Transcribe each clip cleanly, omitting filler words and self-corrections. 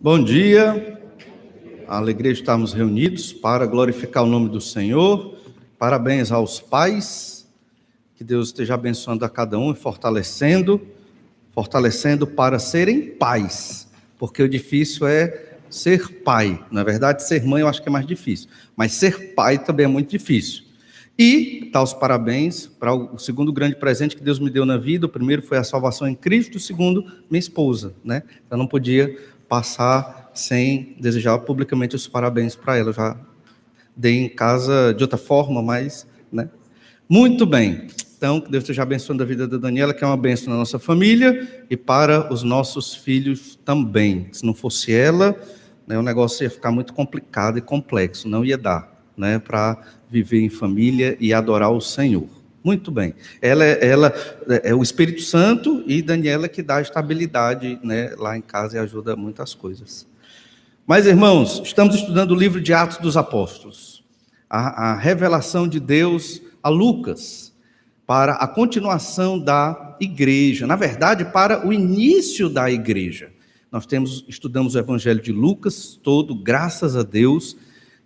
Bom dia, a alegria de estarmos reunidos para glorificar o nome do Senhor. Parabéns aos pais, que Deus esteja abençoando a cada um e fortalecendo para serem pais, porque o difícil é ser pai. Na verdade, ser mãe eu acho que é mais difícil, mas ser pai também é muito difícil. E dar os parabéns para o segundo grande presente que Deus me deu na vida. O primeiro foi a salvação em Cristo, o segundo, minha esposa, né? Eu não podia passar sem desejar publicamente os parabéns para ela. Eu já dei em casa de outra forma, mas, né? Muito bem. Então, que Deus esteja abençoando a vida da Daniela, que é uma bênção na nossa família e para os nossos filhos também. Se não fosse ela, né, o negócio ia ficar muito complicado e complexo, não ia dar, né, para viver em família e adorar o Senhor. Muito bem. Ela é o Espírito Santo e Daniela que dá estabilidade, né, lá em casa e ajuda muitas coisas. Mas, irmãos, estamos estudando o livro de Atos dos Apóstolos, a revelação de Deus a Lucas, para a continuação da igreja, na verdade, para o início da igreja. Nós estudamos o Evangelho de Lucas todo, graças a Deus,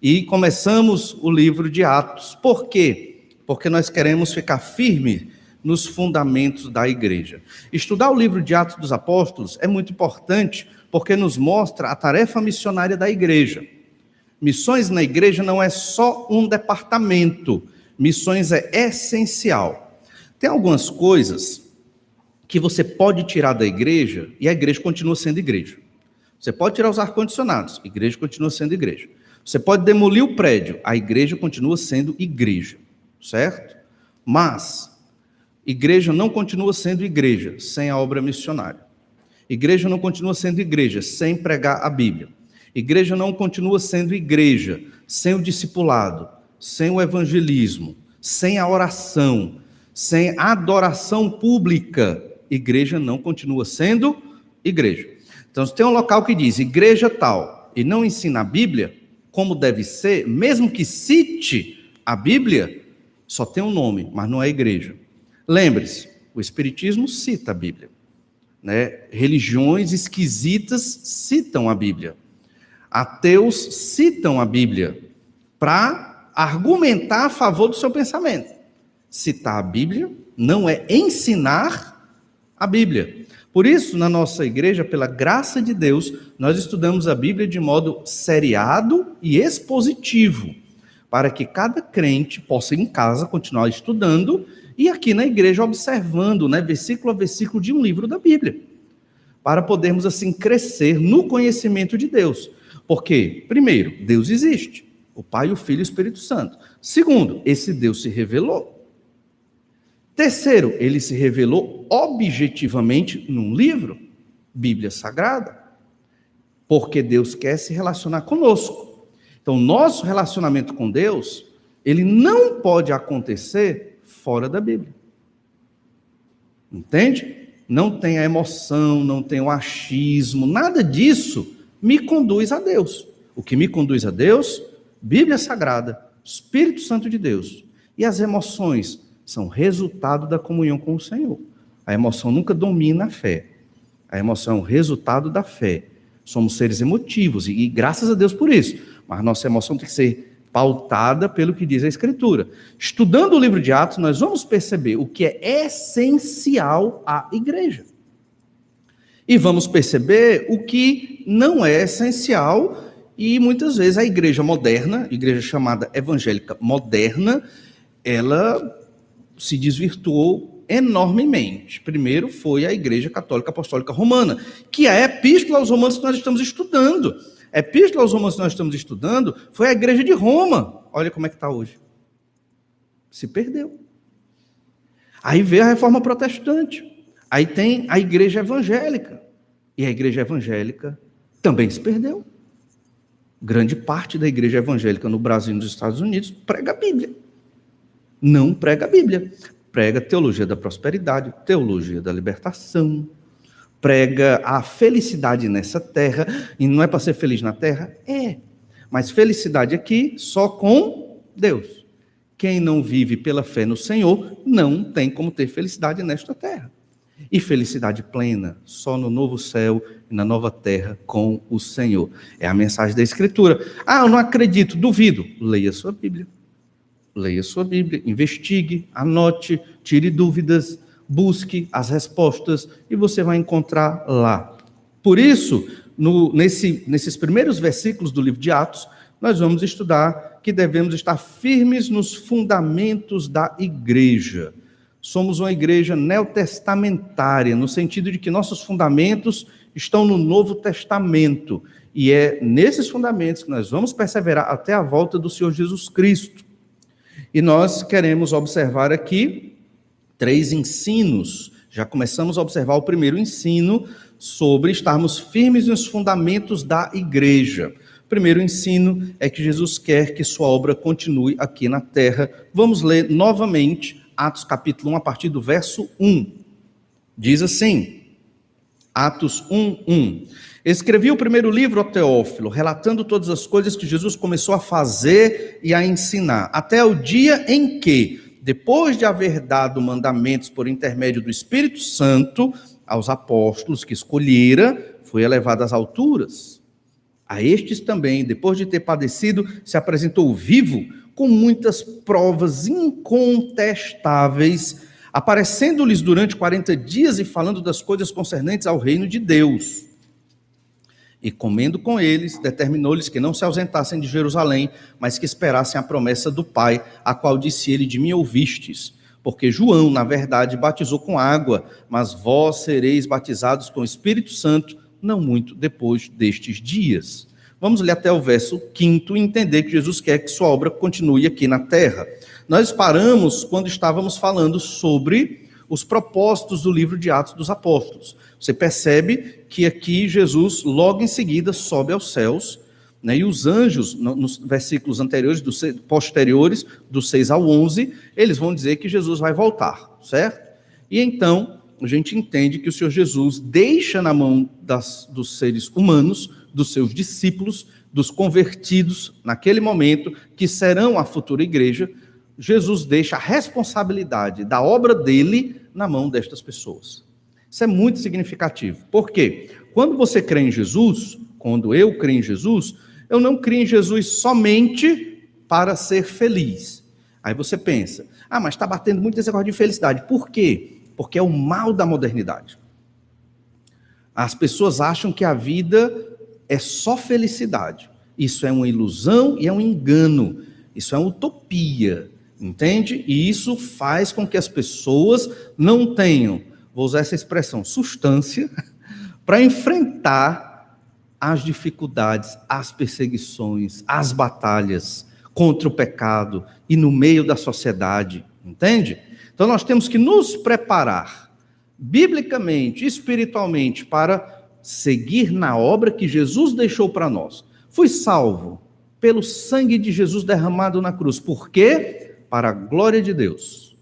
e começamos o livro de Atos. Por quê? Porque nós queremos ficar firme nos fundamentos da igreja. Estudar o livro de Atos dos Apóstolos é muito importante, porque nos mostra a tarefa missionária da igreja. Missões na igreja não é só um departamento, missões é essencial. Tem algumas coisas que você pode tirar da igreja e a igreja continua sendo igreja. Você pode tirar os ar-condicionados, a igreja continua sendo igreja. Você pode demolir o prédio, a igreja continua sendo igreja, certo? Mas igreja não continua sendo igreja sem a obra missionária. Igreja não continua sendo igreja sem pregar a Bíblia. Igreja não continua sendo igreja sem o discipulado, sem o evangelismo, sem a oração, sem a adoração pública. Igreja não continua sendo igreja. Então, se tem um local que diz igreja tal e não ensina a Bíblia como deve ser, mesmo que cite a Bíblia, só tem um nome, mas não é igreja. Lembre-se, o Espiritismo cita a Bíblia, né? Religiões esquisitas citam a Bíblia. Ateus citam a Bíblia para argumentar a favor do seu pensamento. Citar a Bíblia não é ensinar a Bíblia. Por isso, na nossa igreja, pela graça de Deus, nós estudamos a Bíblia de modo seriado e expositivo, para que cada crente possa em casa continuar estudando e aqui na igreja observando, né, versículo a versículo de um livro da Bíblia, para podermos assim crescer no conhecimento de Deus. Porque, primeiro, Deus existe, o Pai, o Filho e o Espírito Santo. Segundo, esse Deus se revelou. Terceiro, ele se revelou objetivamente num livro, Bíblia Sagrada, porque Deus quer se relacionar conosco. Então, nosso relacionamento com Deus, ele não pode acontecer fora da Bíblia. Entende? Não tem a emoção, não tem o achismo, nada disso me conduz a Deus. O que me conduz a Deus? Bíblia Sagrada, Espírito Santo de Deus. E as emoções são resultado da comunhão com o Senhor. A emoção nunca domina a fé. A emoção é o resultado da fé. Somos seres emotivos e graças a Deus por isso. Mas nossa emoção tem que ser pautada pelo que diz a Escritura. Estudando o livro de Atos, nós vamos perceber o que é essencial à igreja. E vamos perceber o que não é essencial e muitas vezes a igreja moderna, igreja chamada evangélica moderna, ela se desvirtuou enormemente. Primeiro foi a Igreja Católica Apostólica Romana, que é a Epístola aos Romanos que nós estamos estudando. A Epístola aos Romanos que nós estamos estudando foi a Igreja de Roma. Olha como é que está hoje. Se perdeu. Aí veio a Reforma Protestante. Aí tem a Igreja Evangélica. E a Igreja Evangélica também se perdeu. Grande parte da Igreja Evangélica no Brasil e nos Estados Unidos prega a Bíblia. Não prega a Bíblia, prega teologia da prosperidade, teologia da libertação, prega a felicidade nessa terra, e não é para ser feliz na terra? É, mas felicidade aqui só com Deus. Quem não vive pela fé no Senhor, não tem como ter felicidade nesta terra. E felicidade plena, só no novo céu e na nova terra com o Senhor. É a mensagem da Escritura. Ah, eu não acredito, duvido. Leia sua Bíblia. Leia sua Bíblia, investigue, anote, tire dúvidas, busque as respostas e você vai encontrar lá. Por isso, nesses primeiros versículos do livro de Atos, nós vamos estudar que devemos estar firmes nos fundamentos da igreja. Somos uma igreja neotestamentária, no sentido de que nossos fundamentos estão no Novo Testamento. E é nesses fundamentos que nós vamos perseverar até a volta do Senhor Jesus Cristo. E nós queremos observar aqui 3 ensinos. Já começamos a observar o primeiro ensino sobre estarmos firmes nos fundamentos da igreja. O primeiro ensino é que Jesus quer que sua obra continue aqui na terra. Vamos ler novamente Atos capítulo 1, a partir do verso 1. Diz assim, Atos 1:1. Escrevi o primeiro livro, ó Teófilo, relatando todas as coisas que Jesus começou a fazer e a ensinar, até o dia em que, depois de haver dado mandamentos por intermédio do Espírito Santo aos apóstolos que escolhera, foi elevado às alturas. A estes também, depois de ter padecido, se apresentou vivo, com muitas provas incontestáveis, aparecendo-lhes durante 40 dias e falando das coisas concernentes ao reino de Deus. E comendo com eles, determinou-lhes que não se ausentassem de Jerusalém, mas que esperassem a promessa do Pai, a qual disse ele: de mim ouvistes. Porque João, na verdade, batizou com água, mas vós sereis batizados com o Espírito Santo, não muito depois destes dias. Vamos ler até o verso 5 e entender que Jesus quer que sua obra continue aqui na terra. Nós paramos quando estávamos falando sobre os propósitos do livro de Atos dos Apóstolos. Você percebe que aqui Jesus, logo em seguida, sobe aos céus, né, e os anjos, nos versículos anteriores, posteriores, do 6 ao 11, eles vão dizer que Jesus vai voltar, certo? E então, a gente entende que o Senhor Jesus deixa na mão dos seres humanos, dos seus discípulos, dos convertidos, naquele momento, que serão a futura igreja. Jesus deixa a responsabilidade da obra dele na mão destas pessoas. Isso é muito significativo. Por quê? Quando você crê em Jesus, quando eu creio em Jesus, eu não creio em Jesus somente para ser feliz. Aí você pensa, mas está batendo muito esse negócio de felicidade. Por quê? Porque é o mal da modernidade. As pessoas acham que a vida é só felicidade. Isso é uma ilusão e é um engano. Isso é uma utopia. Entende? E isso faz com que as pessoas não tenham, vou usar essa expressão, substância, para enfrentar as dificuldades, as perseguições, as batalhas contra o pecado e no meio da sociedade. Entende? Então nós temos que nos preparar, biblicamente, espiritualmente, para seguir na obra que Jesus deixou para nós. Fui salvo pelo sangue de Jesus derramado na cruz. Por quê? Para a glória de Deus,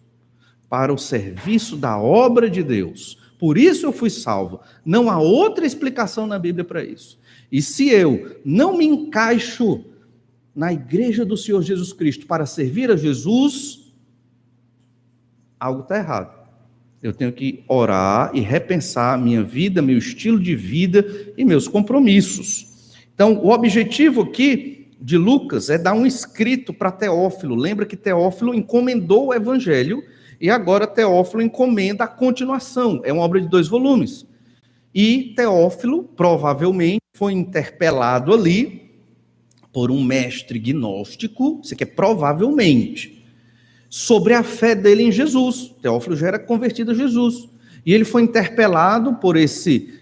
para o serviço da obra de Deus. Por isso eu fui salvo. Não há outra explicação na Bíblia para isso. E se eu não me encaixo na igreja do Senhor Jesus Cristo para servir a Jesus, algo está errado. Eu tenho que orar e repensar a minha vida, meu estilo de vida e meus compromissos. Então, o objetivo aqui de Lucas é dar um escrito para Teófilo. Lembra que Teófilo encomendou o evangelho e agora Teófilo encomenda a continuação. É uma obra de 2 volumes. E Teófilo provavelmente foi interpelado ali por um mestre gnóstico, isso aqui é provavelmente, sobre a fé dele em Jesus. Teófilo já era convertido a Jesus. E ele foi interpelado por esse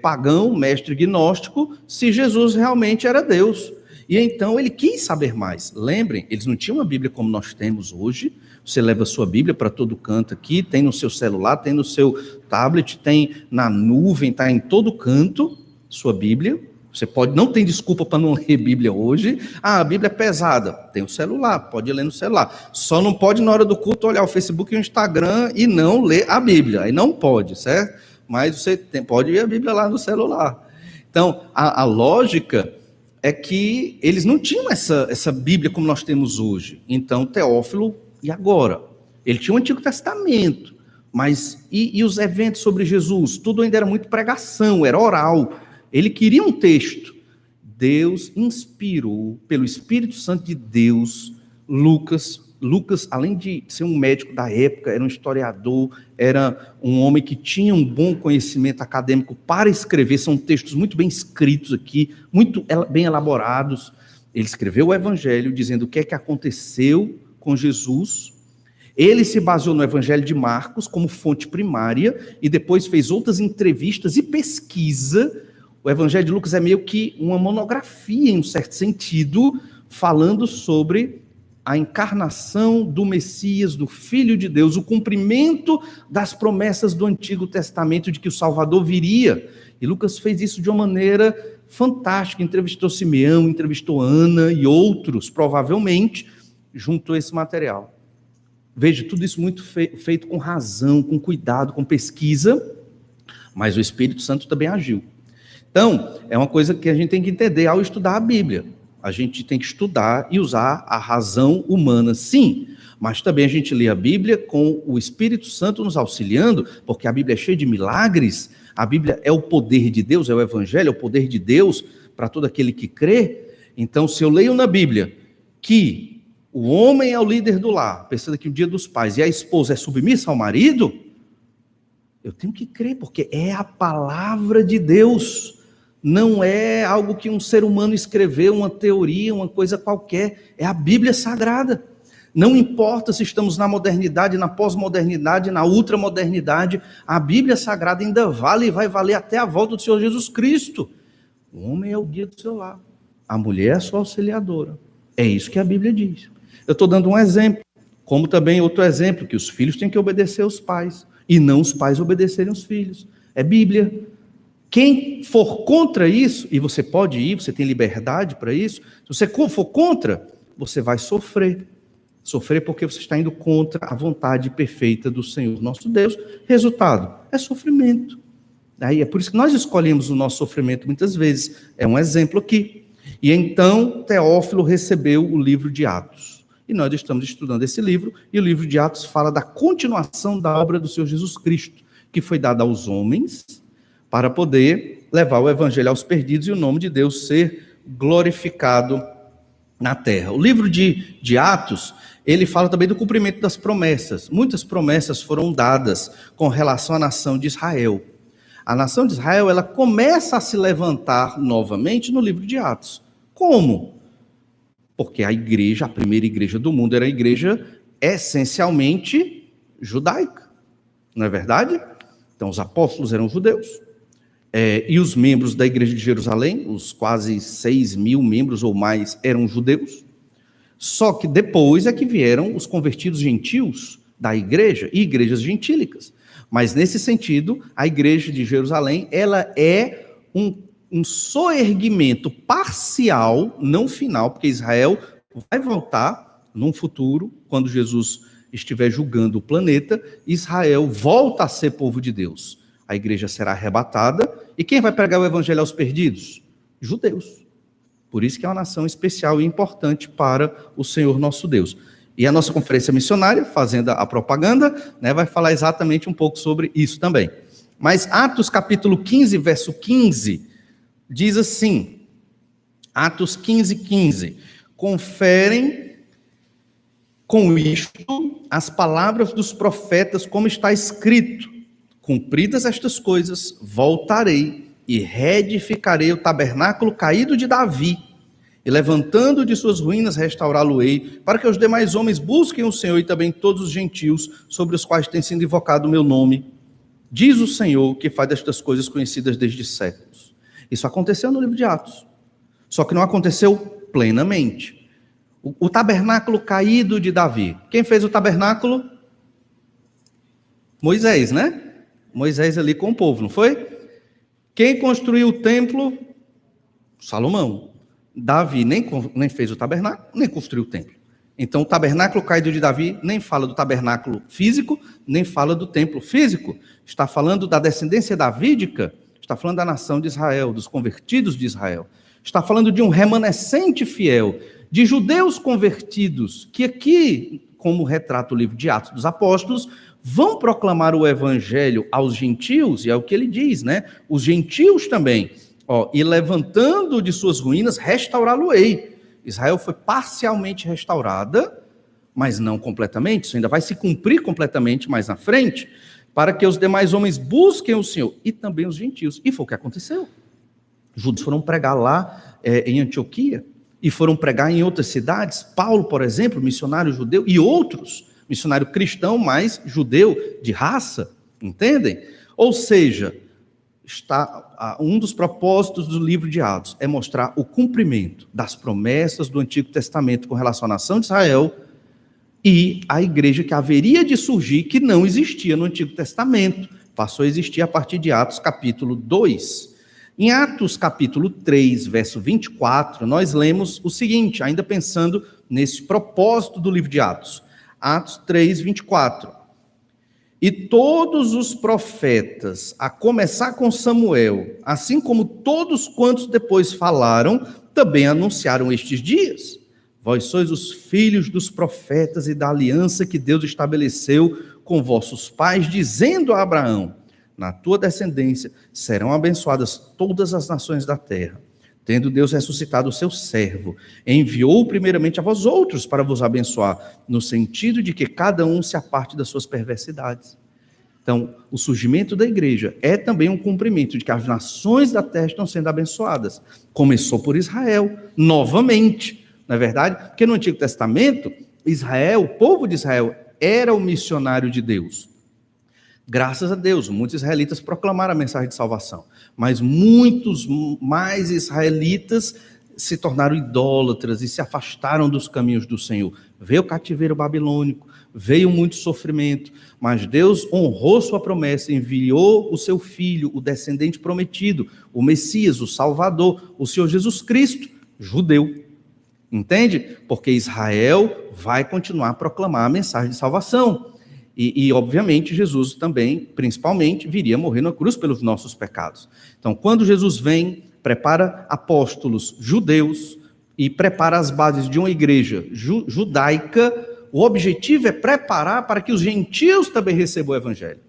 pagão, mestre gnóstico, se Jesus realmente era Deus. E então ele quis saber mais. Lembrem, eles não tinham uma Bíblia como nós temos hoje. Você leva a sua Bíblia para todo canto aqui, tem no seu celular, tem no seu tablet, tem na nuvem, está em todo canto, sua Bíblia. Você pode, não tem desculpa para não ler Bíblia hoje. A Bíblia é pesada. Tem o celular, pode ler no celular. Só não pode, na hora do culto, olhar o Facebook e o Instagram e não ler a Bíblia. Aí não pode, certo? Mas você pode ler a Bíblia lá no celular. Então, a lógica é que eles não tinham essa Bíblia como nós temos hoje. Então, Teófilo, e agora? Ele tinha o Antigo Testamento, Mas, e os eventos sobre Jesus? Tudo ainda era muito pregação, era oral. Ele queria um texto. Deus inspirou, pelo Espírito Santo de Deus, Lucas, além de ser um médico da época, era um historiador, era um homem que tinha um bom conhecimento acadêmico para escrever. São textos muito bem escritos aqui, muito bem elaborados. Ele escreveu o Evangelho dizendo o que é que aconteceu com Jesus. Ele se baseou no Evangelho de Marcos como fonte primária e depois fez outras entrevistas e pesquisa. O Evangelho de Lucas é meio que uma monografia, em um certo sentido, falando sobre a encarnação do Messias, do Filho de Deus, o cumprimento das promessas do Antigo Testamento de que o Salvador viria. E Lucas fez isso de uma maneira fantástica, entrevistou Simeão, entrevistou Ana e outros, provavelmente, junto a esse material. Veja, tudo isso muito feito com razão, com cuidado, com pesquisa, mas o Espírito Santo também agiu. Então, é uma coisa que a gente tem que entender ao estudar a Bíblia. A gente tem que estudar e usar a razão humana, sim, mas também a gente lê a Bíblia com o Espírito Santo nos auxiliando, porque a Bíblia é cheia de milagres, a Bíblia é o poder de Deus, é o Evangelho, é o poder de Deus para todo aquele que crê. Então, se eu leio na Bíblia que o homem é o líder do lar, pensando que o dia dos pais, e a esposa é submissa ao marido, eu tenho que crer, porque é a palavra de Deus. Não é algo que um ser humano escreveu, uma teoria, uma coisa qualquer. É a Bíblia Sagrada. Não importa se estamos na modernidade, na pós-modernidade, na ultramodernidade, a Bíblia Sagrada ainda vale e vai valer até a volta do Senhor Jesus Cristo. O homem é o guia do seu lar. A mulher é a sua auxiliadora. É isso que a Bíblia diz. Eu estou dando um exemplo, como também outro exemplo, que os filhos têm que obedecer aos pais, e não os pais obedecerem os filhos. É Bíblia. Quem for contra isso, e você pode ir, você tem liberdade para isso, se você for contra, você vai sofrer. Sofrer porque você está indo contra a vontade perfeita do Senhor nosso Deus. Resultado, é sofrimento. Aí é por isso que nós escolhemos o nosso sofrimento muitas vezes. É um exemplo aqui. E então Teófilo recebeu o livro de Atos. E nós estamos estudando esse livro, e o livro de Atos fala da continuação da obra do Senhor Jesus Cristo, que foi dada aos homens, para poder levar o evangelho aos perdidos e o nome de Deus ser glorificado na terra. O livro de Atos, ele fala também do cumprimento das promessas. Muitas promessas foram dadas com relação à nação de Israel. A nação de Israel, ela começa a se levantar novamente no livro de Atos. Como? Porque a igreja, a primeira igreja do mundo, era a igreja essencialmente judaica. Não é verdade? Então, os apóstolos eram judeus. E os membros da igreja de Jerusalém, os quase 6.000 membros ou mais, eram judeus. Só que depois é que vieram os convertidos gentios da igreja e igrejas gentílicas. Mas nesse sentido, a igreja de Jerusalém, ela é um soerguimento parcial, não final, porque Israel vai voltar num futuro, quando Jesus estiver julgando o planeta, Israel volta a ser povo de Deus. A igreja será arrebatada, e quem vai pregar o evangelho aos perdidos? Judeus. Por isso que é uma nação especial e importante para o Senhor nosso Deus. E a nossa conferência missionária, fazendo a propaganda, vai falar exatamente um pouco sobre isso também. Mas Atos capítulo 15, verso 15, diz assim, Atos 15, 15, conferem com isto as palavras dos profetas, como está escrito, cumpridas estas coisas, voltarei e reedificarei o tabernáculo caído de Davi, e levantando de suas ruínas, restaurá-lo-ei, para que os demais homens busquem o Senhor e também todos os gentios, sobre os quais tem sido invocado o meu nome. Diz o Senhor, que faz estas coisas conhecidas desde séculos. Isso aconteceu no livro de Atos, só que não aconteceu plenamente. O tabernáculo caído de Davi. Quem fez o tabernáculo? Moisés, né? Moisés ali com o povo, não foi? Quem construiu o templo? Salomão. Davi nem fez o tabernáculo, nem construiu o templo. Então o tabernáculo caído de Davi nem fala do tabernáculo físico, nem fala do templo físico. Está falando da descendência davídica, está falando da nação de Israel, dos convertidos de Israel. Está falando de um remanescente fiel, de judeus convertidos, que aqui, como retrata o livro de Atos dos Apóstolos, vão proclamar o evangelho aos gentios, e é o que ele diz, né? Os gentios também, e levantando de suas ruínas, restaurá-lo-ei. Israel foi parcialmente restaurada, mas não completamente, isso ainda vai se cumprir completamente mais na frente, para que os demais homens busquem o Senhor, e também os gentios. E foi o que aconteceu. Os judeus foram pregar lá em Antioquia, e foram pregar em outras cidades. Paulo, por exemplo, missionário judeu, e outros, missionário cristão, mas judeu de raça, entendem? Ou seja, um dos propósitos do livro de Atos é mostrar o cumprimento das promessas do Antigo Testamento com relação à nação de Israel e a igreja que haveria de surgir, que não existia no Antigo Testamento, passou a existir a partir de Atos capítulo 2. Em Atos capítulo 3, verso 24, nós lemos o seguinte, ainda pensando nesse propósito do livro de Atos. Atos 3, 24. E todos os profetas, a começar com Samuel, assim como todos quantos depois falaram, também anunciaram estes dias. Vós sois os filhos dos profetas e da aliança que Deus estabeleceu com vossos pais, dizendo a Abraão, na tua descendência serão abençoadas todas as nações da terra. Tendo Deus ressuscitado o seu servo, enviou primeiramente a vós outros para vos abençoar, no sentido de que cada um se aparte das suas perversidades. Então, o surgimento da igreja é também um cumprimento de que as nações da terra estão sendo abençoadas. Começou por Israel, novamente, não é verdade? Porque no Antigo Testamento, Israel, o povo de Israel, era o missionário de Deus. Graças a Deus, muitos israelitas proclamaram a mensagem de salvação, mas muitos mais israelitas se tornaram idólatras e se afastaram dos caminhos do Senhor. Veio o cativeiro babilônico, veio muito sofrimento, mas Deus honrou sua promessa, enviou o seu filho, o descendente prometido, o Messias, o Salvador, o Senhor Jesus Cristo, judeu. Entende? Porque Israel vai continuar a proclamar a mensagem de salvação. E, obviamente, Jesus também, principalmente, viria morrer na cruz pelos nossos pecados. Então, quando Jesus vem, prepara apóstolos judeus e prepara as bases de uma igreja judaica, o objetivo é preparar para que os gentios também recebam o evangelho.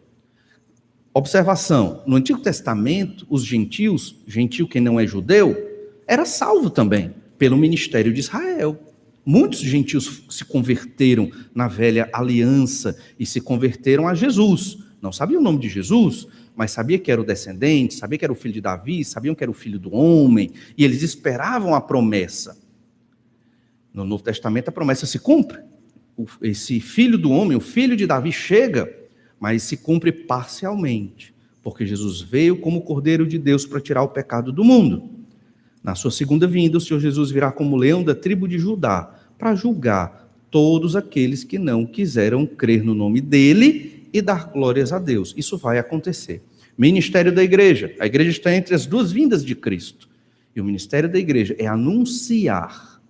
Observação, no Antigo Testamento, os gentios, gentio que não é judeu, era salvo também pelo ministério de Israel. Muitos gentios se converteram na velha aliança e se converteram a Jesus. Não sabiam o nome de Jesus, mas sabia que era o descendente, sabia que era o filho de Davi, sabiam que era o filho do homem, e eles esperavam a promessa. No Novo Testamento a promessa se cumpre. Esse filho do homem, o filho de Davi, chega, mas se cumpre parcialmente, porque Jesus veio como Cordeiro de Deus para tirar o pecado do mundo. Na sua segunda vinda, o Senhor Jesus virá como leão da tribo de Judá, para julgar todos aqueles que não quiseram crer no nome dele e dar glórias a Deus. Isso vai acontecer. Ministério da igreja. A igreja está entre as duas vindas de Cristo. E o ministério da igreja é anunciar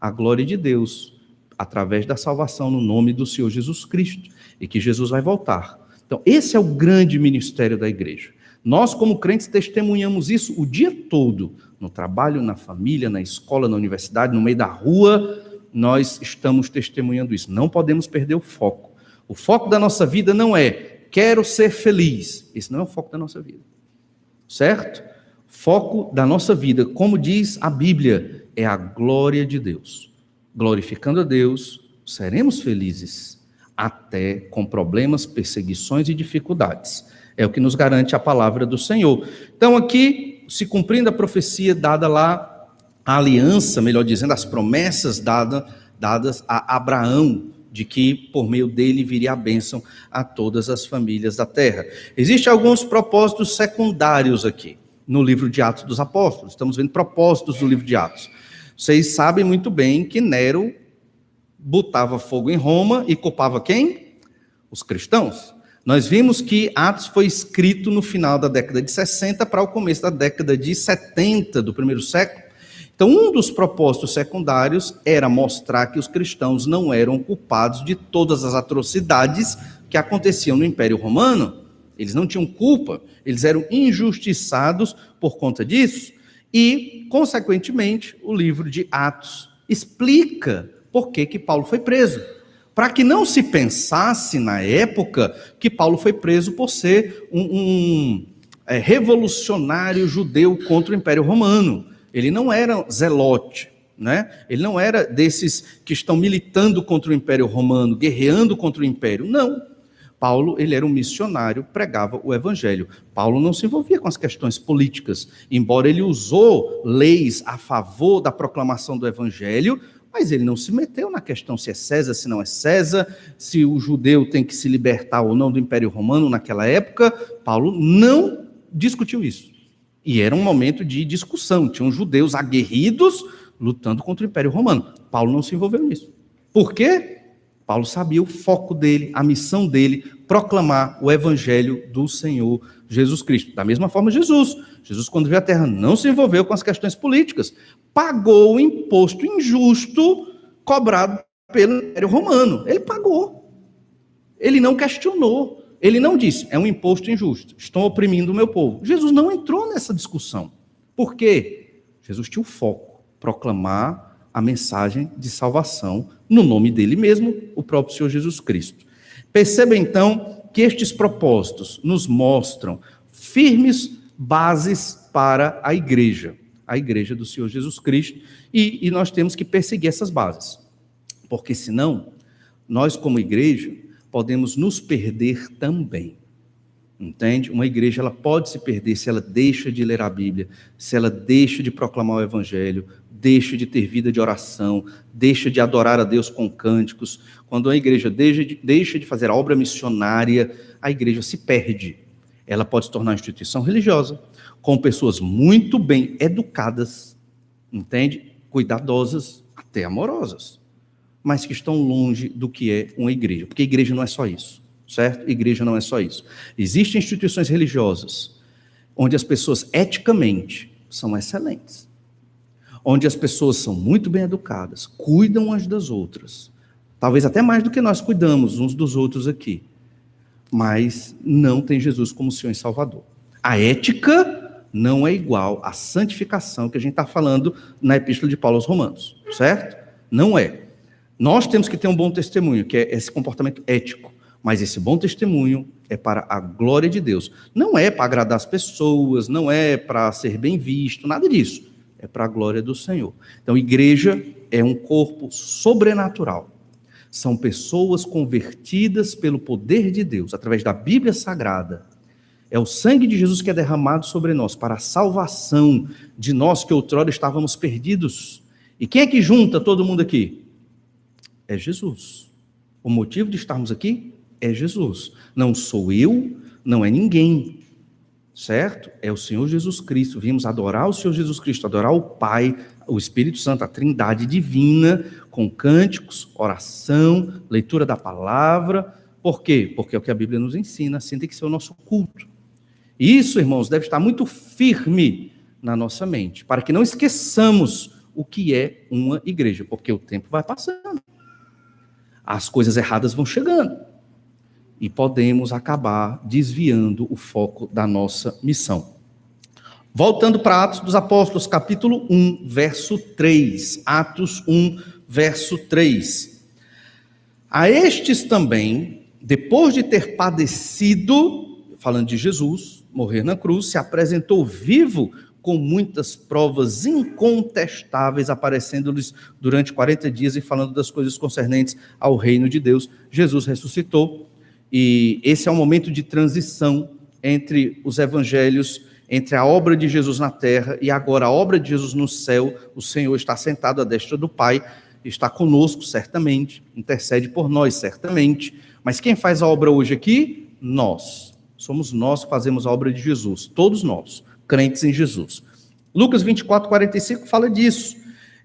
a glória de Deus através da salvação no nome do Senhor Jesus Cristo. E que Jesus vai voltar. Então, esse é o grande ministério da igreja. Nós, como crentes, testemunhamos isso o dia todo. No trabalho, na família, na escola, na universidade, no meio da rua, nós estamos testemunhando isso. Não podemos perder o foco. O foco da nossa vida não é quero ser feliz. Esse não é o foco da nossa vida. Certo? Foco da nossa vida, como diz a Bíblia, é a glória de Deus. Glorificando a Deus, seremos felizes, até com problemas, perseguições e dificuldades. É o que nos garante a palavra do Senhor. Então aqui, se cumprindo a profecia dada lá, a aliança, melhor dizendo, as promessas dadas a Abraão, de que por meio dele viria a bênção a todas as famílias da terra. Existem alguns propósitos secundários aqui, no livro de Atos dos Apóstolos. Estamos vendo propósitos do livro de Atos. Vocês sabem muito bem que Nero botava fogo em Roma e culpava quem? Os cristãos. Nós vimos que Atos foi escrito no final da década de 60 para o começo da década de 70 do primeiro século. Então, um dos propósitos secundários era mostrar que os cristãos não eram culpados de todas as atrocidades que aconteciam no Império Romano. Eles não tinham culpa, eles eram injustiçados por conta disso. E, consequentemente, o livro de Atos explica por que Paulo foi preso. para que não se pensasse na época que Paulo foi preso por ser um revolucionário judeu contra o Império Romano. Ele não era zelote, né? Ele não era desses que estão militando contra o Império Romano, guerreando contra o Império. Não. Paulo, ele era um missionário, pregava o evangelho. Paulo não se envolvia com as questões políticas, embora ele usou leis a favor da proclamação do evangelho, mas ele não se meteu na questão se é César, se não é César, se o judeu tem que se libertar ou não do Império Romano naquela época. Paulo não discutiu isso. E era um momento de discussão, tinham judeus aguerridos lutando contra o Império Romano. Paulo não se envolveu nisso. Por quê? Paulo sabia o foco dele, a missão dele, proclamar o evangelho do Senhor Jesus Cristo. Da mesma forma, Jesus, quando veio à Terra, não se envolveu com as questões políticas. Pagou o imposto injusto cobrado pelo Império Romano. Ele pagou. Ele não questionou. Ele não disse, é um imposto injusto, estão oprimindo o meu povo. Jesus não entrou nessa discussão. Por quê? Jesus tinha o foco, proclamar a mensagem de salvação no nome dele mesmo, o próprio Senhor Jesus Cristo. Perceba então que estes propósitos nos mostram firmes bases para a igreja do Senhor Jesus Cristo, e nós temos que perseguir essas bases, porque senão nós como igreja podemos nos perder também. Entende? Uma igreja ela pode se perder se ela deixa de ler a Bíblia, se ela deixa de proclamar o Evangelho, deixa de ter vida de oração, deixa de adorar a Deus com cânticos. Quando a igreja deixa de fazer a obra missionária, a igreja se perde. Ela pode se tornar uma instituição religiosa, com pessoas muito bem educadas, entende? Cuidadosas, até amorosas, mas que estão longe do que é uma igreja, porque a igreja não é só isso. Certo? Igreja não é só isso. Existem instituições religiosas onde as pessoas eticamente são excelentes, onde as pessoas são muito bem educadas, cuidam umas das outras, talvez até mais do que nós cuidamos uns dos outros aqui, mas não tem Jesus como Senhor e Salvador. A ética não é igual à santificação que a gente está falando na Epístola de Paulo aos Romanos, certo? Não é. Nós temos que ter um bom testemunho, que é esse comportamento ético. Mas esse bom testemunho é para a glória de Deus. Não é para agradar as pessoas, não é para ser bem visto, nada disso. É para a glória do Senhor. Então, igreja é um corpo sobrenatural. São pessoas convertidas pelo poder de Deus, através da Bíblia Sagrada. É o sangue de Jesus que é derramado sobre nós, para a salvação de nós que outrora estávamos perdidos. E quem é que junta todo mundo aqui? É Jesus. O motivo de estarmos aqui é Jesus. Não sou eu, não é ninguém, certo? É o Senhor Jesus Cristo. Vimos adorar o Senhor Jesus Cristo, adorar o Pai, o Espírito Santo, a Trindade divina, com cânticos, oração, leitura da palavra. Por quê? Porque é o que a Bíblia nos ensina, assim tem que ser o nosso culto. E isso, irmãos, deve estar muito firme na nossa mente, para que não esqueçamos o que é uma igreja, porque o tempo vai passando. As coisas erradas vão chegando. E podemos acabar desviando o foco da nossa missão. Voltando para Atos dos Apóstolos, capítulo 1, verso 3. Atos 1, verso 3. A estes também, depois de ter padecido, falando de Jesus, morrer na cruz, se apresentou vivo com muitas provas incontestáveis, aparecendo-lhes durante 40 dias e falando das coisas concernentes ao reino de Deus. Jesus ressuscitou. E esse é um momento de transição entre os evangelhos, entre a obra de Jesus na terra e agora a obra de Jesus no céu. O Senhor está sentado à destra do Pai, está conosco certamente, intercede por nós certamente. Mas quem faz a obra hoje aqui? Nós. Somos nós que fazemos a obra de Jesus, todos nós, crentes em Jesus. Lucas 24, 45 fala disso.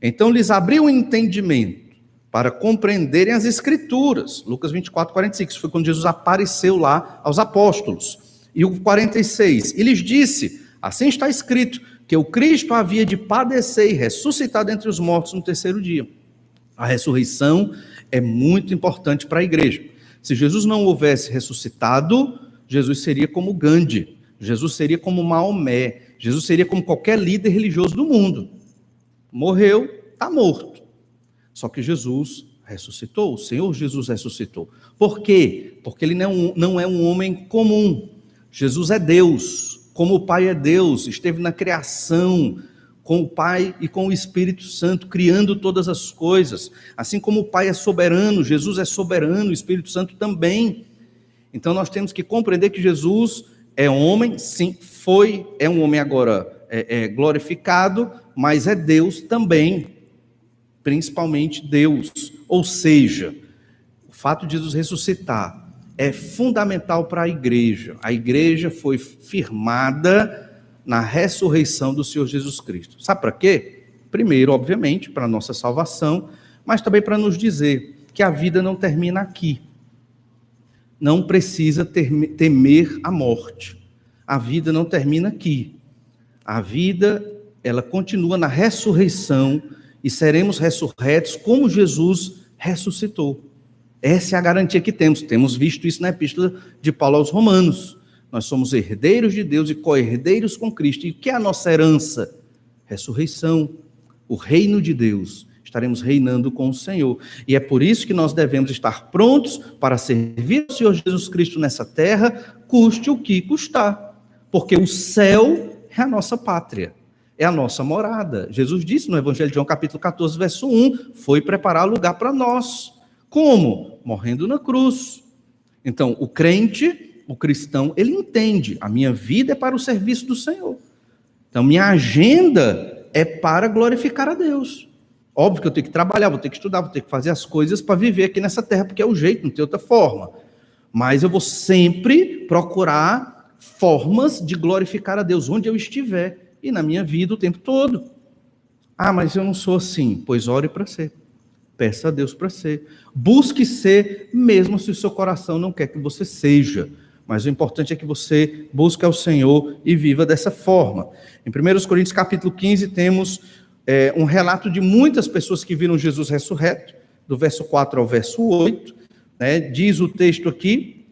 Então lhes abriu o entendimento para compreenderem as Escrituras. Lucas 24, 45, isso foi quando Jesus apareceu lá aos apóstolos. E o 46, e lhes disse, assim está escrito, que o Cristo havia de padecer e ressuscitar dentre os mortos no terceiro dia. A ressurreição é muito importante para a igreja. Se Jesus não houvesse ressuscitado, Jesus seria como Gandhi, Jesus seria como Maomé, Jesus seria como qualquer líder religioso do mundo. Morreu, está morto. Só que Jesus ressuscitou, o Senhor Jesus ressuscitou. Por quê? Porque ele não é um homem comum. Jesus é Deus, como o Pai é Deus, esteve na criação com o Pai e com o Espírito Santo, criando todas as coisas. Assim como o Pai é soberano, Jesus é soberano, o Espírito Santo também. Então nós temos que compreender que Jesus é homem, sim, é um homem agora glorificado, mas é Deus também, principalmente Deus. Ou seja, o fato de Jesus ressuscitar é fundamental para a igreja. A igreja foi firmada na ressurreição do Senhor Jesus Cristo. Sabe para quê? Primeiro, obviamente, para a nossa salvação, mas também para nos dizer que a vida não termina aqui. Não precisa temer a morte. A vida não termina aqui. A vida, ela continua na ressurreição e seremos ressurretos como Jesus ressuscitou. Essa é a garantia que temos. Temos visto isso na epístola de Paulo aos Romanos. Nós somos herdeiros de Deus e co-herdeiros com Cristo. E o que é a nossa herança? Ressurreição, o reino de Deus. Estaremos reinando com o Senhor. E é por isso que nós devemos estar prontos para servir ao Senhor Jesus Cristo nessa terra, custe o que custar. Porque o céu é a nossa pátria, é a nossa morada. Jesus disse no Evangelho de João, capítulo 14, verso 1, foi preparar lugar para nós. Como? Morrendo na cruz. Então, o crente, o cristão, ele entende, a minha vida é para o serviço do Senhor. Então, minha agenda é para glorificar a Deus. Óbvio que eu tenho que trabalhar, vou ter que estudar, vou ter que fazer as coisas para viver aqui nessa terra, porque é o jeito, não tem outra forma. Mas eu vou sempre procurar formas de glorificar a Deus onde eu estiver e na minha vida o tempo todo. Ah, mas eu não sou assim. Pois ore para ser. Peça a Deus para ser. Busque ser, mesmo se o seu coração não quer que você seja. Mas o importante é que você busque ao Senhor e viva dessa forma. Em 1 Coríntios capítulo 15 temos um relato de muitas pessoas que viram Jesus ressurreto, do verso 4 ao verso 8, né? Diz o texto aqui,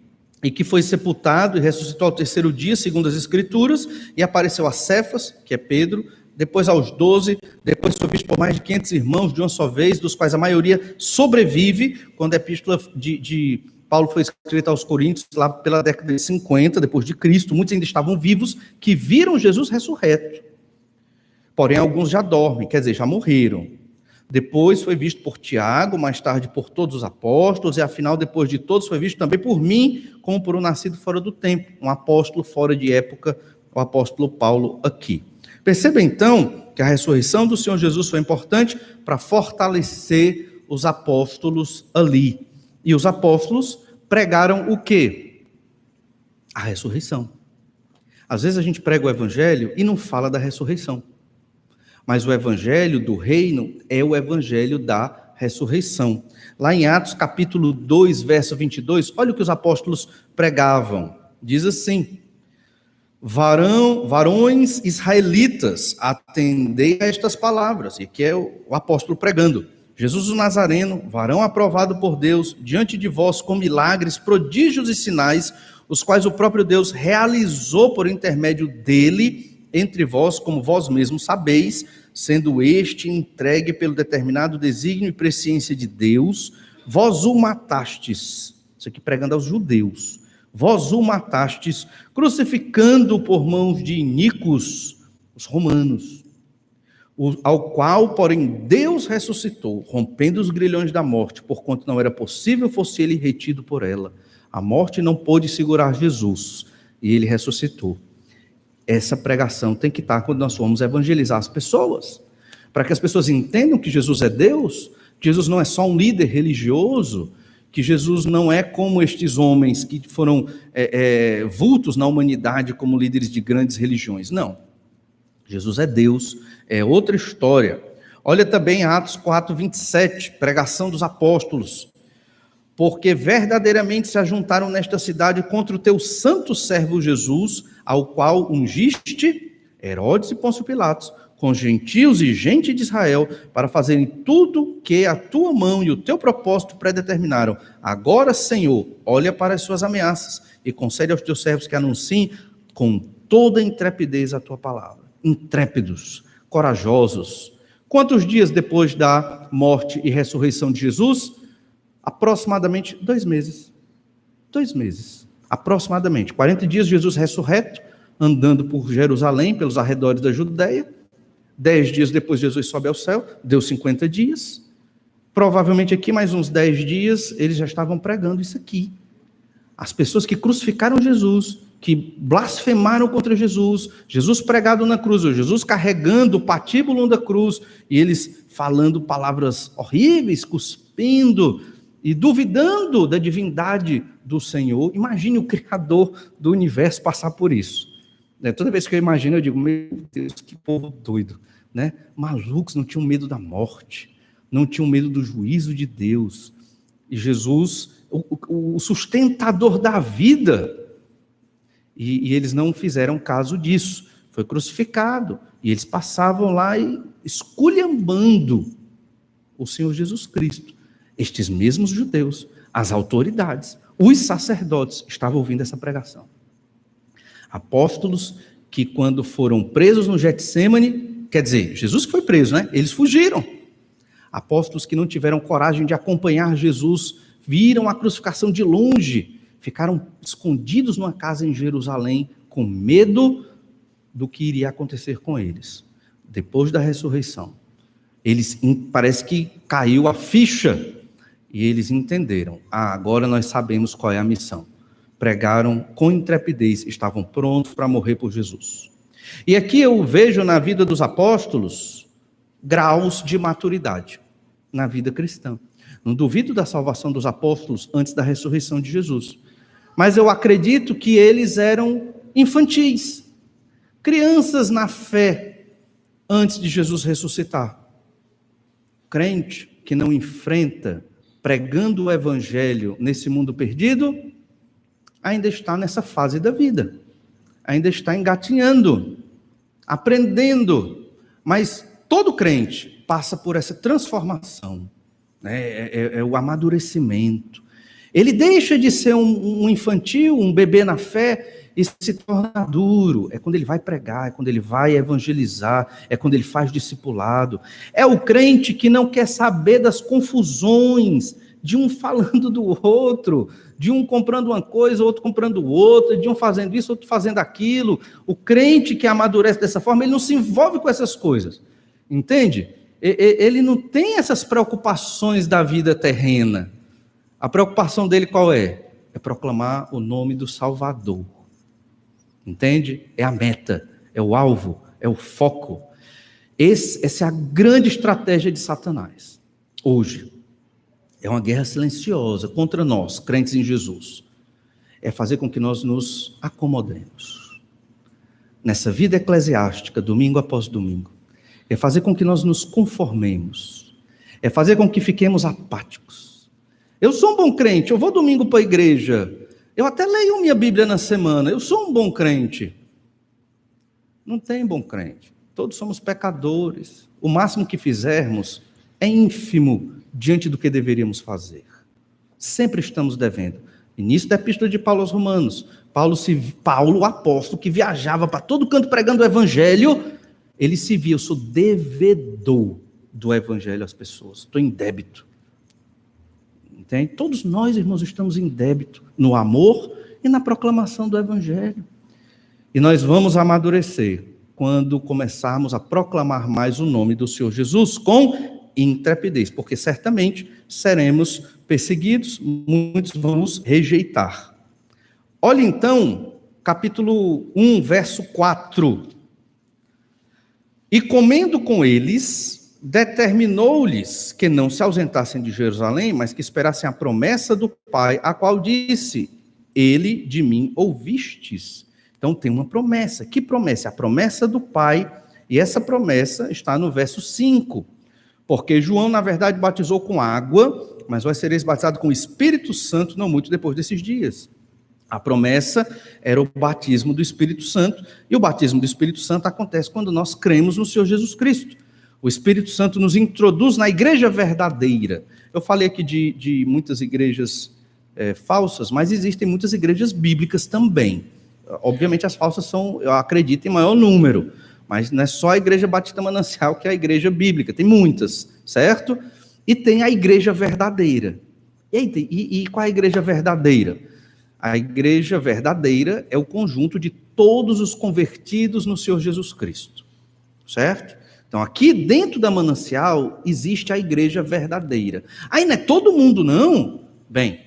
e que foi sepultado e ressuscitou ao terceiro dia, segundo as Escrituras, e apareceu a Cefas, que é Pedro, depois aos 12, depois foi visto por mais de 500 irmãos de uma só vez, dos quais a maioria sobrevive, quando a epístola de Paulo foi escrita aos Coríntios, lá pela década de 50, depois de Cristo, muitos ainda estavam vivos, que viram Jesus ressurreto. Porém, alguns já dormem, quer dizer, já morreram. Depois foi visto por Tiago, mais tarde por todos os apóstolos, e afinal, depois de todos, foi visto também por mim, como por um nascido fora do tempo, um apóstolo fora de época, o apóstolo Paulo aqui. Perceba então que a ressurreição do Senhor Jesus foi importante para fortalecer os apóstolos ali. E os apóstolos pregaram o quê? A ressurreição. Às vezes a gente prega o evangelho e não fala da ressurreição. Mas o evangelho do reino é o evangelho da ressurreição. Lá em Atos capítulo 2, verso 22, olha o que os apóstolos pregavam. Diz assim: varões israelitas, atendei a estas palavras. E aqui é o apóstolo pregando. Jesus o Nazareno, varão aprovado por Deus, diante de vós com milagres, prodígios e sinais, os quais o próprio Deus realizou por intermédio dele entre vós, como vós mesmos sabeis, sendo este entregue pelo determinado desígnio e presciência de Deus, vós o matastes, isso aqui pregando aos judeus, vós o matastes, crucificando por mãos de iníquos, os romanos, ao qual, porém, Deus ressuscitou, rompendo os grilhões da morte, porquanto não era possível fosse ele retido por ela. A morte não pôde segurar Jesus, e ele ressuscitou. Essa pregação tem que estar quando nós formos evangelizar as pessoas, para que as pessoas entendam que Jesus é Deus, que Jesus não é só um líder religioso, que Jesus não é como estes homens que foram vultos na humanidade como líderes de grandes religiões. Não. Jesus é Deus, é outra história. Olha também Atos 4, 27, pregação dos apóstolos. Porque verdadeiramente se ajuntaram nesta cidade contra o teu santo servo Jesus, ao qual ungiste Herodes e Pôncio Pilatos, com gentios e gente de Israel, para fazerem tudo que a tua mão e o teu propósito predeterminaram. Agora, Senhor, olha para as suas ameaças e concede aos teus servos que anunciem com toda intrepidez a tua palavra. Intrépidos, corajosos. Quantos dias depois da morte e ressurreição de Jesus? aproximadamente 2 meses. 2 meses, aproximadamente. 40 dias Jesus ressurreto, andando por Jerusalém, pelos arredores da Judéia. 10 dias depois Jesus sobe ao céu, deu 50 dias. Provavelmente aqui mais uns 10 dias, eles já estavam pregando isso aqui. As pessoas que crucificaram Jesus, que blasfemaram contra Jesus, Jesus pregado na cruz, Jesus carregando o patíbulo da cruz, e eles falando palavras horríveis, cuspindo e duvidando da divindade do Senhor. Imagine o Criador do universo passar por isso. Toda vez que eu imagino, eu digo, meu Deus, que povo doido, né? Malucos, não tinham medo da morte, não tinham medo do juízo de Deus. E Jesus, o sustentador da vida, e eles não fizeram caso disso. Foi crucificado, e eles passavam lá esculhambando o Senhor Jesus Cristo. Estes mesmos judeus, as autoridades, os sacerdotes, estavam ouvindo essa pregação. Apóstolos que, quando foram presos no Getsêmani, quer dizer, Jesus que foi preso, né? Eles fugiram. Apóstolos que não tiveram coragem de acompanhar Jesus, viram a crucificação de longe, ficaram escondidos numa casa em Jerusalém, com medo do que iria acontecer com eles, depois da ressurreição. Eles, parece que caiu a ficha, e eles entenderam, agora nós sabemos qual é a missão. Pregaram com intrepidez, estavam prontos para morrer por Jesus. E aqui eu vejo na vida dos apóstolos graus de maturidade na vida cristã. Não duvido da salvação dos apóstolos antes da ressurreição de Jesus, mas eu acredito que eles eram infantis, crianças na fé antes de Jesus ressuscitar. Crente que não enfrenta pregando o evangelho nesse mundo perdido, ainda está nessa fase da vida, ainda está engatinhando, aprendendo, mas todo crente passa por essa transformação, né? É o amadurecimento. Ele deixa de ser um infantil, um bebê na fé, e se torna maduro. É quando ele vai pregar, é quando ele vai evangelizar, é quando ele faz discipulado. É o crente que não quer saber das confusões, de um falando do outro, de um comprando uma coisa, outro comprando outra, de um fazendo isso, outro fazendo aquilo. O crente que amadurece dessa forma, ele não se envolve com essas coisas, entende? Ele não tem essas preocupações da vida terrena. A preocupação dele qual é? É proclamar o nome do Salvador, entende? É a meta, é o alvo, é o foco. Essa é a grande estratégia de Satanás, hoje. É uma guerra silenciosa contra nós, crentes em Jesus. É fazer com que nós nos acomodemos nessa vida eclesiástica, domingo após domingo. É fazer com que nós nos conformemos. É fazer com que fiquemos apáticos. Eu sou um bom crente, eu vou domingo para a igreja. Eu até leio minha Bíblia na semana. Eu sou um bom crente. Não tem bom crente. Todos somos pecadores. O máximo que fizermos é ínfimo diante do que deveríamos fazer. Sempre estamos devendo. Início da epístola de Paulo aos Romanos. Paulo, o apóstolo, que viajava para todo canto pregando o evangelho, ele se via, eu sou devedor do evangelho às pessoas. Estou em débito. Entende? Todos nós, irmãos, estamos em débito no amor e na proclamação do evangelho. E nós vamos amadurecer quando começarmos a proclamar mais o nome do Senhor Jesus com intrepidez, porque certamente seremos perseguidos, muitos vão nos rejeitar. Olha então, capítulo 1, verso 4. E comendo com eles, determinou-lhes que não se ausentassem de Jerusalém, mas que esperassem a promessa do Pai, a qual disse, ele de mim ouvistes. Então tem uma promessa. Que promessa? A promessa do Pai, e essa promessa está no verso 5. Porque João, na verdade, batizou com água, mas vós sereis batizados com o Espírito Santo não muito depois desses dias. A promessa era o batismo do Espírito Santo, e o batismo do Espírito Santo acontece quando nós cremos no Senhor Jesus Cristo. O Espírito Santo nos introduz na igreja verdadeira. Eu falei aqui de muitas igrejas falsas, mas existem muitas igrejas bíblicas também. Obviamente as falsas são, eu acredito, em maior número, mas não é só a Igreja Batista Manancial que é a igreja bíblica, tem muitas, certo? E tem a igreja verdadeira. E qual é a igreja verdadeira? A igreja verdadeira é o conjunto de todos os convertidos no Senhor Jesus Cristo, certo? Então, aqui dentro da Manancial existe a igreja verdadeira. Aí não é todo mundo, não. Bem,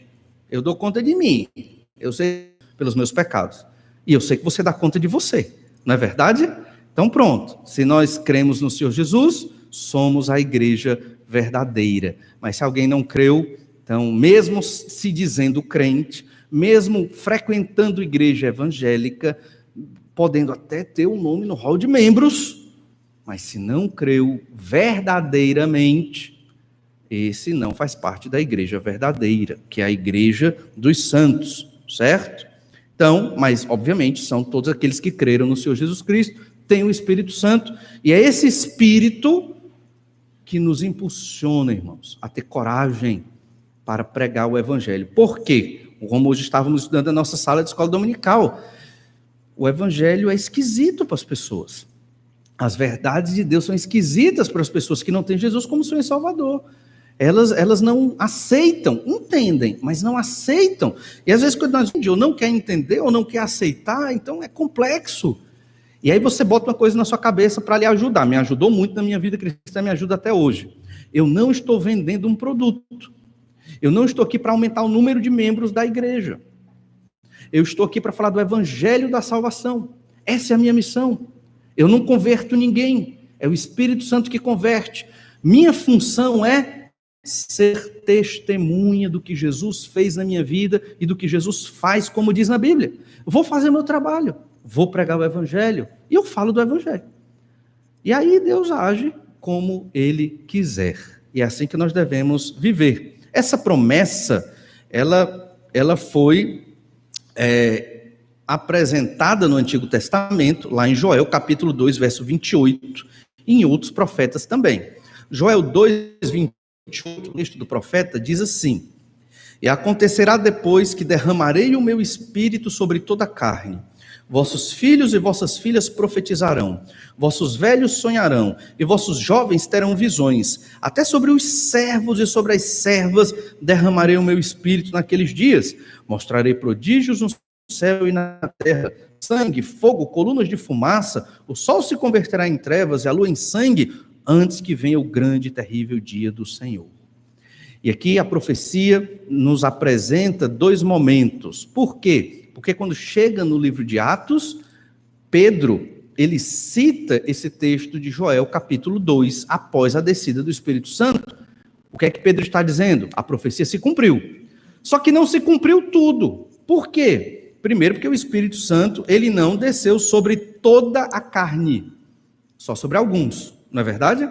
eu dou conta de mim. Eu sei pelos meus pecados. E eu sei que você dá conta de você. Não é verdade? Então, pronto. Se nós cremos no Senhor Jesus, somos a igreja verdadeira. Mas se alguém não creu, então, mesmo se dizendo crente, mesmo frequentando igreja evangélica, podendo até ter um nome no hall de membros, mas se não creu verdadeiramente, esse não faz parte da igreja verdadeira, que é a igreja dos santos, certo? Então, mas obviamente são todos aqueles que creram no Senhor Jesus Cristo, têm o Espírito Santo, e é esse Espírito que nos impulsiona, irmãos, a ter coragem para pregar o Evangelho. Por quê? Como hoje estávamos estudando na nossa sala de escola dominical, o Evangelho é esquisito para as pessoas. As verdades de Deus são esquisitas para as pessoas que não têm Jesus como Senhor e Salvador. Elas não aceitam, entendem, mas não aceitam. E às vezes quando nós ou não quer entender ou não quer aceitar, então é complexo. E aí você bota uma coisa na sua cabeça para lhe ajudar. Me ajudou muito na minha vida cristã, me ajuda até hoje. Eu não estou vendendo um produto. Eu não estou aqui para aumentar o número de membros da igreja. Eu estou aqui para falar do Evangelho da salvação. Essa é a minha missão. Eu não converto ninguém. É o Espírito Santo que converte. Minha função é ser testemunha do que Jesus fez na minha vida e do que Jesus faz, como diz na Bíblia. Eu vou fazer meu trabalho. Vou pregar o Evangelho e eu falo do Evangelho. E aí Deus age como Ele quiser. E é assim que nós devemos viver. Essa promessa, ela foi apresentada no Antigo Testamento, lá em Joel, capítulo 2, verso 28, e em outros profetas também. Joel 2, 28, o texto do profeta, diz assim: E acontecerá depois que derramarei o meu espírito sobre toda a carne. Vossos filhos e vossas filhas profetizarão, vossos velhos sonharão, e vossos jovens terão visões. Até sobre os servos e sobre as servas derramarei o meu espírito naqueles dias. Mostrarei prodígios no céu e na terra, sangue, fogo, colunas de fumaça. O sol se converterá em trevas e a lua em sangue, antes que venha o grande e terrível dia do Senhor. E aqui a profecia nos apresenta dois momentos. Por quê? Porque quando chega no livro de Atos, Pedro, ele cita esse texto de Joel, capítulo 2, após a descida do Espírito Santo. O que é que Pedro está dizendo? A profecia se cumpriu. Só que não se cumpriu tudo. Por quê? Primeiro, porque o Espírito Santo, ele não desceu sobre toda a carne, só sobre alguns, não é verdade?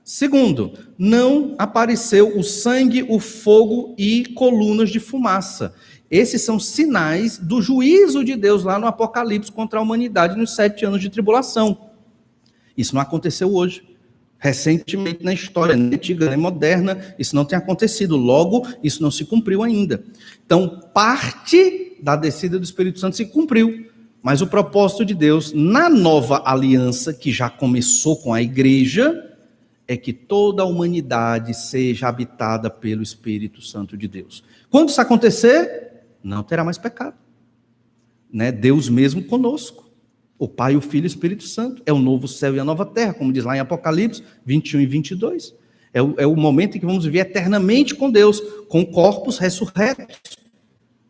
Segundo, não apareceu o sangue, o fogo e colunas de fumaça. Esses são sinais do juízo de Deus lá no Apocalipse contra a humanidade nos 7 anos de tribulação. Isso não aconteceu hoje. Recentemente na história, nem antiga nem moderna, isso não tem acontecido. Logo, isso não se cumpriu ainda. Então, parte da descida do Espírito Santo se cumpriu. Mas o propósito de Deus na nova aliança, que já começou com a igreja, é que toda a humanidade seja habitada pelo Espírito Santo de Deus. Quando isso acontecer, não terá mais pecado. Né? Deus mesmo conosco. O Pai, o Filho e o Espírito Santo. É o novo céu e a nova terra, como diz lá em Apocalipse 21 e 22. É o momento em que vamos viver eternamente com Deus, com corpos ressurretos,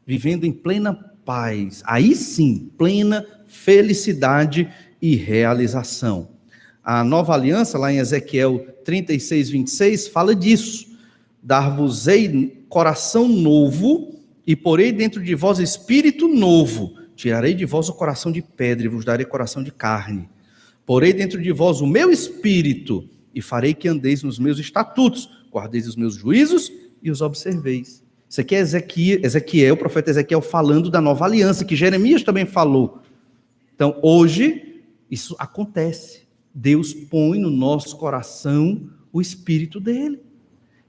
vivendo em plena paz. Aí sim, plena felicidade e realização. A nova aliança, lá em Ezequiel 36, 26, fala disso. Dar-vos-ei coração novo e porei dentro de vós espírito novo. Tirarei de vós o coração de pedra e vos darei coração de carne. Porei dentro de vós o meu espírito e farei que andeis nos meus estatutos, guardeis os meus juízos e os observeis. Isso aqui é Ezequiel, o profeta Ezequiel falando da nova aliança, que Jeremias também falou. Então, hoje, isso acontece. Deus põe no nosso coração o Espírito dele.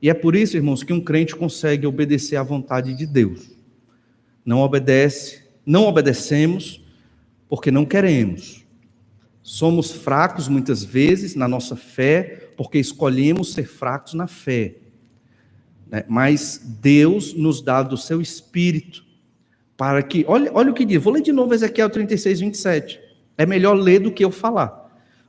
E é por isso, irmãos, que um crente consegue obedecer à vontade de Deus. Não obedecemos porque não queremos. Somos fracos muitas vezes na nossa fé, porque escolhemos ser fracos na fé. né? Mas Deus nos dá do seu Espírito, para que, olha o que diz, vou ler de novo Ezequiel 36, 27, é melhor ler do que eu falar.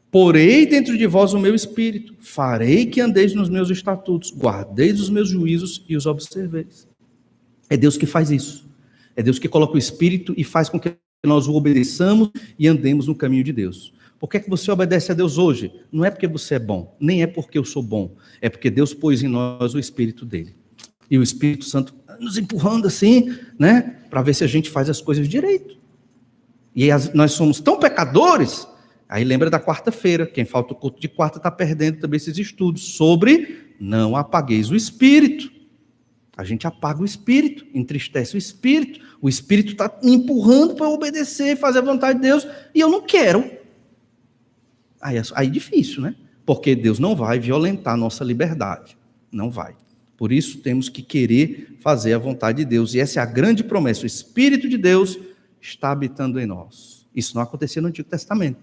Porei dentro de vós o meu Espírito, farei que andeis nos meus estatutos, guardeis os meus juízos e os observeis. É Deus que faz isso, é Deus que coloca o Espírito e faz com que nós o obedeçamos e andemos no caminho de Deus. Por que é que você obedece a Deus hoje? Não é porque você é bom, nem é porque eu sou bom, é porque Deus pôs em nós o Espírito dele. E o Espírito Santo nos empurrando assim, né, para ver se a gente faz as coisas direito. E nós somos tão pecadores, aí lembra da quarta-feira, quem falta o culto de quarta está perdendo também esses estudos sobre não apagueis o Espírito. A gente apaga o Espírito, entristece o Espírito está me empurrando para eu obedecer, fazer a vontade de Deus, e eu não quero. Aí é difícil, né? Porque Deus não vai violentar a nossa liberdade, não vai. Por isso temos que querer fazer a vontade de Deus, e essa é a grande promessa, o Espírito de Deus está habitando em nós. Isso não acontecia no Antigo Testamento,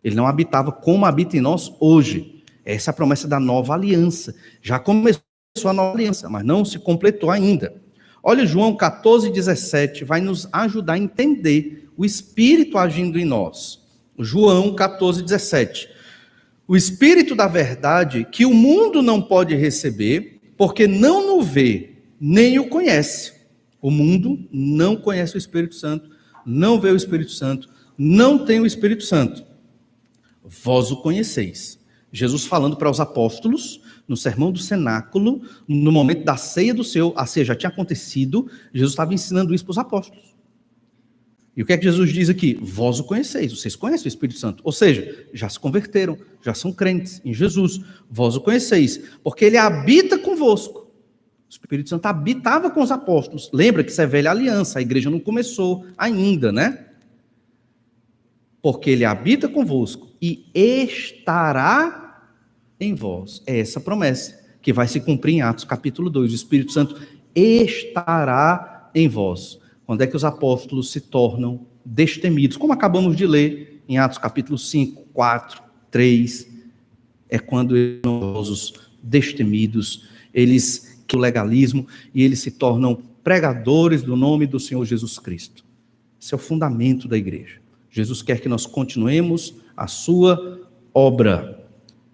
ele não habitava como habita em nós hoje. Essa é a promessa da nova aliança, já começou a nova aliança, mas não se completou ainda. Olha, João 14, 17, vai nos ajudar a entender o Espírito agindo em nós. João 14, 17. O Espírito da verdade, que o mundo não pode receber, porque não o vê, nem o conhece. O mundo não conhece o Espírito Santo, não vê o Espírito Santo, não tem o Espírito Santo. Vós o conheceis. Jesus falando para os apóstolos, no sermão do cenáculo, no momento da ceia do Senhor, a ceia já tinha acontecido, Jesus estava ensinando isso para os apóstolos. E o que é que Jesus diz aqui? Vós o conheceis, vocês conhecem o Espírito Santo. Ou seja, já se converteram, já são crentes em Jesus. Vós o conheceis, porque ele habita convosco. O Espírito Santo habitava com os apóstolos. Lembra que isso é velha aliança, a igreja não começou ainda, né? Porque ele habita convosco e estará em vós. É essa promessa que vai se cumprir em Atos capítulo 2. O Espírito Santo estará em vós. Quando é que os apóstolos se tornam destemidos? Como acabamos de ler em Atos capítulo 5, 4, 3. É quando eles são os destemidos, eles que o legalismo, e eles se tornam pregadores do nome do Senhor Jesus Cristo. Esse é o fundamento da igreja. Jesus quer que nós continuemos a sua obra.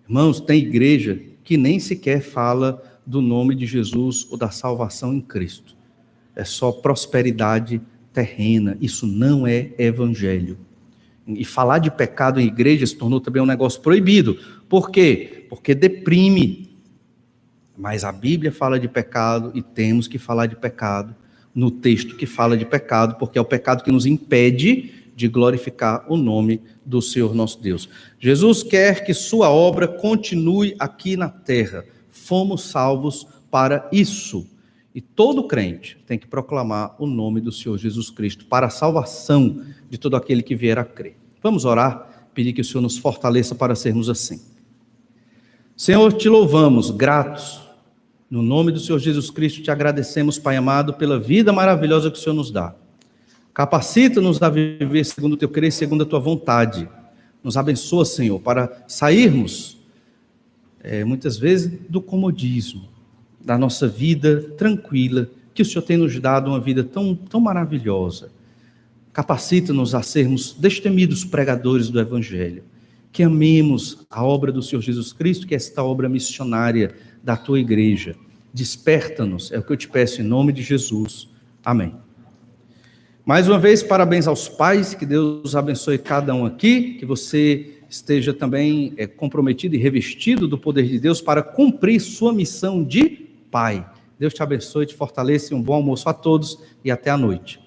Irmãos, tem igreja que nem sequer fala do nome de Jesus ou da salvação em Cristo. É só prosperidade terrena. Isso não é evangelho. E falar de pecado em igreja se tornou também um negócio proibido. Por quê? Porque deprime. Mas a Bíblia fala de pecado e temos que falar de pecado no texto que fala de pecado, porque é o pecado que nos impede de glorificar o nome do Senhor nosso Deus. Jesus quer que sua obra continue aqui na terra. Fomos salvos para isso. E todo crente tem que proclamar o nome do Senhor Jesus Cristo para a salvação de todo aquele que vier a crer. Vamos orar, pedir que o Senhor nos fortaleça para sermos assim. Senhor, te louvamos, gratos. No nome do Senhor Jesus Cristo, te agradecemos, Pai amado, pela vida maravilhosa que o Senhor nos dá. Capacita-nos a viver segundo o teu querer, segundo a tua vontade. Nos abençoa, Senhor, para sairmos, muitas vezes, do comodismo, da nossa vida tranquila, que o Senhor tem nos dado uma vida tão, tão maravilhosa. Capacita-nos a sermos destemidos pregadores do Evangelho, que amemos a obra do Senhor Jesus Cristo, que é esta obra missionária da tua igreja. Desperta-nos, é o que eu te peço em nome de Jesus. Amém. Mais uma vez, parabéns aos pais, que Deus abençoe cada um aqui, que você esteja também comprometido e revestido do poder de Deus para cumprir sua missão de pai. Deus te abençoe, te fortaleça, um bom almoço a todos e até a noite.